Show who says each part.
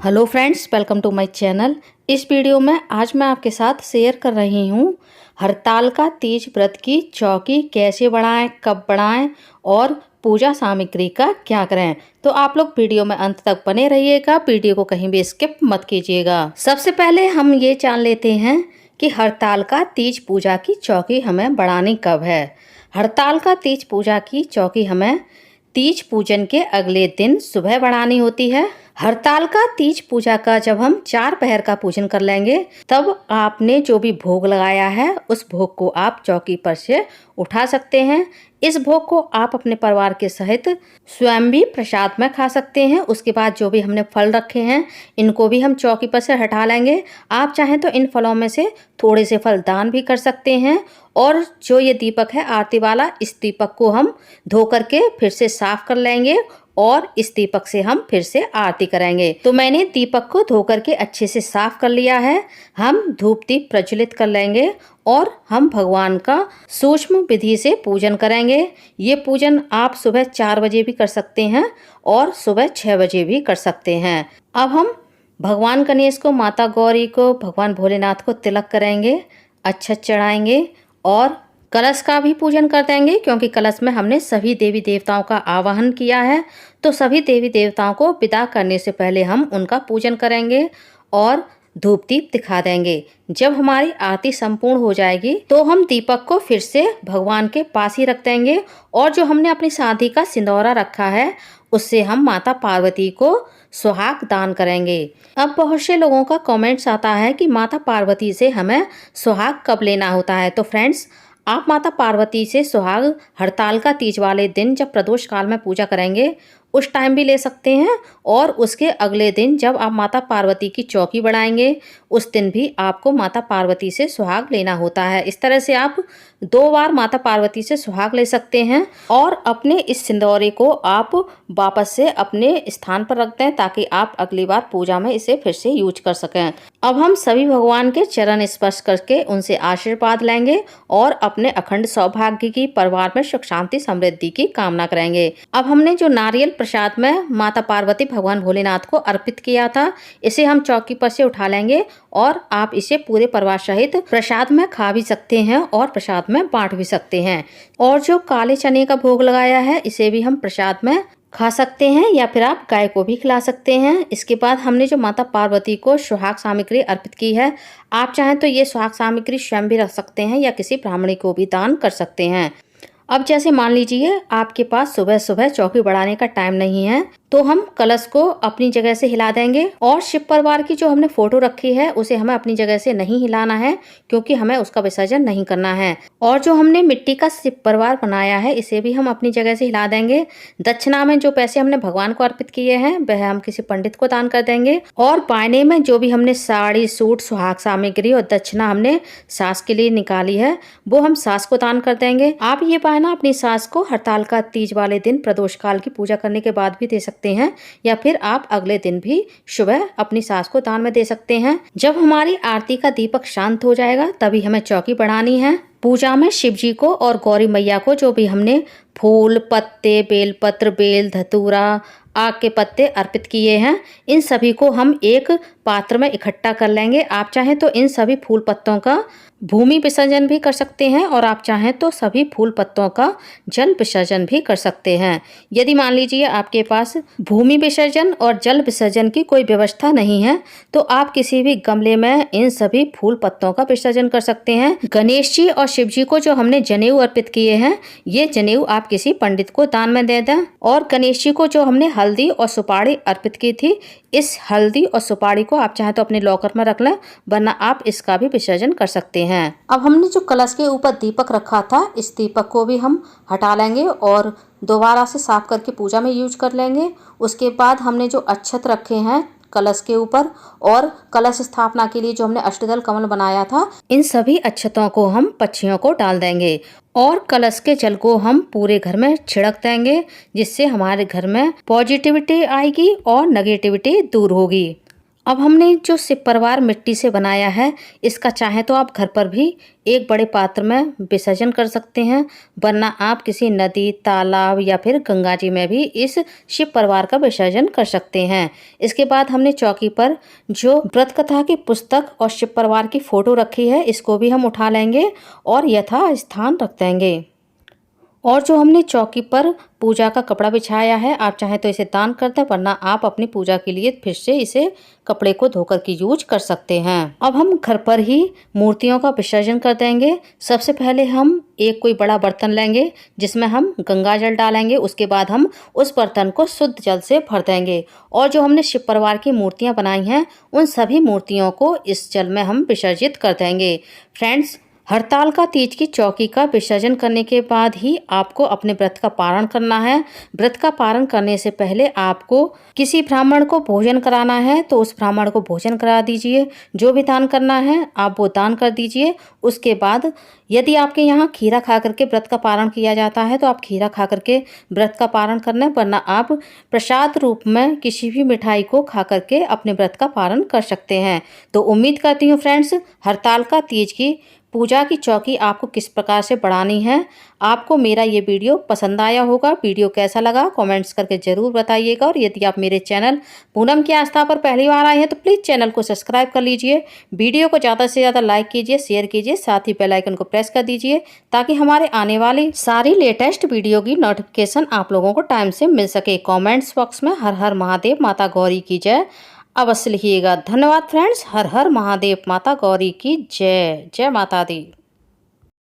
Speaker 1: Hello friends, welcome to my channel. इस video में आज मैं आपके साथ शेयर कर रही हूँ हरतालिका तीज व्रत की चौकी कैसे बनाएं, कब बनाएं और पूजा सामग्री का क्या करें। तो आप लोग वीडियो में अंत तक बने रहिएगा, वीडियो को कहीं भी स्किप मत कीजिएगा। सबसे पहले हम ये जान लेते हैं कि हरतालिका तीज पूजा की चौकी हमें बनानी कब है। हरतालिका तीज पूजा की चौकी हमें तीज पूजन के अगले दिन सुबह बनानी होती है। हरतालिका तीज पूजा का जब हम 4 पहर का पूजन कर लेंगे, तब आपने जो भी भोग लगाया है उस भोग को आप चौकी पर से उठा सकते हैं। इस भोग को आप अपने परिवार के सहित स्वयं भी प्रसाद में खा सकते हैं। उसके बाद जो भी हमने फल रखे हैं इनको भी हम चौकी पर से हटा लेंगे। आप चाहें तो इन फलों में से थोड़े से फल दान भी कर सकते हैं। और जो ये दीपक है आरती वाला, इस दीपक को हम धो करके फिर से साफ कर लेंगे और इस दीपक से हम फिर से आरती करेंगे। तो मैंने दीपक को धो करके अच्छे से साफ कर लिया है। हम धूप दीप प्रज्वलित कर लेंगे और हम भगवान का सूक्ष्म विधि से पूजन करेंगे। ये पूजन आप सुबह 4 बजे भी कर सकते हैं और सुबह 6 बजे भी कर सकते हैं। अब हम भगवान गणेश को, माता गौरी को, भगवान भोलेनाथ को तिलक करेंगे, अक्षत चढ़ाएंगे और कलश का भी पूजन कर देंगे, क्योंकि कलश में हमने सभी देवी देवताओं का आवाहन किया है। तो सभी देवी देवताओं को विदा करने से पहले हम उनका पूजन करेंगे और धूप दीप दिखा देंगे। जब हमारी आरती संपूर्ण हो जाएगी तो हम दीपक को फिर से भगवान के पास ही रख देंगे और जो हमने अपनी शादी का सिंदूरा रखा है उससे हम माता पार्वती को सुहाग दान करेंगे। अब बहुत से लोगों का कमेंट्स आता है कि माता पार्वती से हमें सुहाग कब लेना होता है। तो फ्रेंड्स, आप माता पार्वती से सुहाग हरतालिका तीज वाले दिन जब प्रदोष काल में पूजा करेंगे उस टाइम भी ले सकते हैं, और उसके अगले दिन जब आप माता पार्वती की चौकी बढ़ाएंगे उस दिन भी आपको माता पार्वती से सुहाग लेना होता है। इस तरह से आप 2 बार माता पार्वती से सुहाग ले सकते हैं और अपने इस सिंदूरे को आप वापस से अपने स्थान पर रख दें ताकि आप अगली बार पूजा में इसे फिर से यूज कर सकें। अब हम सभी भगवान के चरण स्पर्श करके उनसे आशीर्वाद लेंगे और अपने अखंड सौभाग्य की, परिवार में सुख शांति समृद्धि की कामना करेंगे। अब हमने जो नारियल प्रसाद में माता पार्वती भगवान भोलेनाथ को अर्पित किया था, इसे हम चौकी पर से उठा लेंगे और आप इसे पूरे परिवार सहित प्रसाद में खा भी सकते हैं और प्रसाद में बांट भी सकते हैं। और जो काले चने का भोग लगाया है इसे भी हम प्रसाद में खा सकते हैं या फिर आप गाय को भी खिला सकते हैं। इसके बाद हमने जो माता पार्वती को सुहाग सामग्री अर्पित की है, आप चाहें तो ये सुहाग सामग्री स्वयं भी रख सकते हैं या किसी ब्राह्मणी को भी दान कर सकते हैं। अब जैसे मान लीजिए आपके पास सुबह सुबह चौकी बढ़ाने का टाइम नहीं है, तो हम कलश को अपनी जगह से हिला देंगे और शिव परिवार की जो हमने फोटो रखी है उसे हमें अपनी जगह से नहीं हिलाना है, क्योंकि हमें उसका विसर्जन नहीं करना है। और जो हमने मिट्टी का शिव परिवार बनाया है इसे भी हम अपनी जगह से हिला देंगे। दक्षिणा में जो पैसे हमने भगवान को अर्पित किए हैं वह हम किसी पंडित को दान कर देंगे और बायने में जो भी हमने साड़ी, सूट, सुहाग सामग्री और दक्षिणा हमने सास के लिए निकाली है वो हम सास को दान कर देंगे। आप ये बायना अपनी सास को हरतालिका तीज वाले दिन प्रदोष काल की पूजा करने के बाद भी दे सकते हैं या फिर आप अगले दिन भी सुबह अपनी सास को दान में दे सकते हैं। जब हमारी आरती का दीपक शांत हो जाएगा तभी हमें चौकी बढ़ानी है। पूजा में शिव जी को और गौरी मैया को जो भी हमने फूल, पत्ते, बेलपत्र, बेल, धतूरा, आग के पत्ते अर्पित किए हैं, इन सभी को हम एक पात्र में इकट्ठा कर लेंगे। आप चाहें तो इन सभी फूल पत्तों का भूमि विसर्जन भी कर सकते हैं और आप चाहें तो सभी फूल पत्तों का जल विसर्जन भी कर सकते हैं। यदि मान लीजिए आपके पास भूमि विसर्जन और जल विसर्जन की कोई व्यवस्था नहीं है तो आप किसी भी गमले में इन सभी फूल पत्तों का विसर्जन कर सकते हैं। गणेश जी और शिव जी को जो हमने जनेऊ अर्पित किए हैं, ये जनेऊ आप किसी पंडित को दान में दे दें। और गणेश जी को जो हमने हल्दी और सुपारी अर्पित की थी, इस हल्दी और सुपारी को आप चाहें तो अपने लॉकर में रख लें, वरना आप इसका भी विसर्जन कर सकते हैं। अब हमने जो कलश के ऊपर दीपक रखा था इस दीपक को भी हम हटा लेंगे और दोबारा से साफ करके पूजा में यूज कर लेंगे। उसके बाद हमने जो अक्षत रखे हैं कलश के ऊपर और कलश स्थापना के लिए जो हमने अष्टदल कमल बनाया था, इन सभी अक्षतों को हम पक्षियों को डाल देंगे और कलश के जल को हम पूरे घर में छिड़क देंगे, जिससे हमारे घर में पॉजिटिविटी आएगी और नेगेटिविटी दूर होगी। अब हमने जो शिव परिवार मिट्टी से बनाया है, इसका चाहे तो आप घर पर भी एक बड़े पात्र में विसर्जन कर सकते हैं, वरना आप किसी नदी, तालाब या फिर गंगा जी में भी इस शिव परिवार का विसर्जन कर सकते हैं। इसके बाद हमने चौकी पर जो व्रत कथा की पुस्तक और शिव परिवार की फोटो रखी है, इसको भी हम उठा लेंगे और यथा स्थान रख देंगे। और जो हमने चौकी पर पूजा का कपड़ा बिछाया है, आप चाहें तो इसे दान कर दें, वरना आप अपनी पूजा के लिए फिर से इसे कपड़े को धोकर के यूज कर सकते हैं। अब हम घर पर ही मूर्तियों का विसर्जन कर देंगे। सबसे पहले हम एक कोई बड़ा बर्तन लेंगे जिसमें हम गंगा जल डालेंगे। उसके बाद हम उस बर्तन को शुद्ध जल से भर देंगे और जो हमने शिव परिवार की मूर्तियाँ बनाई हैं, उन सभी मूर्तियों को इस जल में हम विसर्जित कर देंगे। फ्रेंड्स, हरतालिका तीज की चौकी का विसर्जन करने के बाद ही आपको अपने व्रत का पारण करना है। व्रत का पारण करने से पहले आपको किसी ब्राह्मण को भोजन कराना है तो उस ब्राह्मण को भोजन करा दीजिए। जो भी दान करना है आप वो दान कर दीजिए। उसके बाद यदि आपके यहाँ खीरा खा करके व्रत का पारण किया जाता है तो आप खीरा खा करके व्रत का पारण करना है, वरना आप प्रसाद रूप में किसी भी मिठाई को खा करके अपने व्रत का पारण कर सकते हैं। तो उम्मीद करती हूँ फ्रेंड्स, हरतालिका तीज की पूजा की चौकी आपको किस प्रकार से बढ़ानी है, आपको मेरा ये वीडियो पसंद आया होगा। वीडियो कैसा लगा कमेंट्स करके ज़रूर बताइएगा। और यदि आप मेरे चैनल पूनम की आस्था पर पहली बार आए हैं तो प्लीज़ चैनल को सब्सक्राइब कर लीजिए। वीडियो को ज़्यादा से ज़्यादा लाइक कीजिए, शेयर कीजिए, साथ ही बेल आइकन को प्रेस कर दीजिए ताकि हमारे आने वाली सारी लेटेस्ट वीडियो की नोटिफिकेशन आप लोगों को टाइम से मिल सके। कॉमेंट्स बॉक्स में हर हर महादेव, माता गौरी की जय अवश्य लिखिएगा। धन्यवाद फ्रेंड्स। हर हर महादेव, माता गौरी की जय। जय माता दी।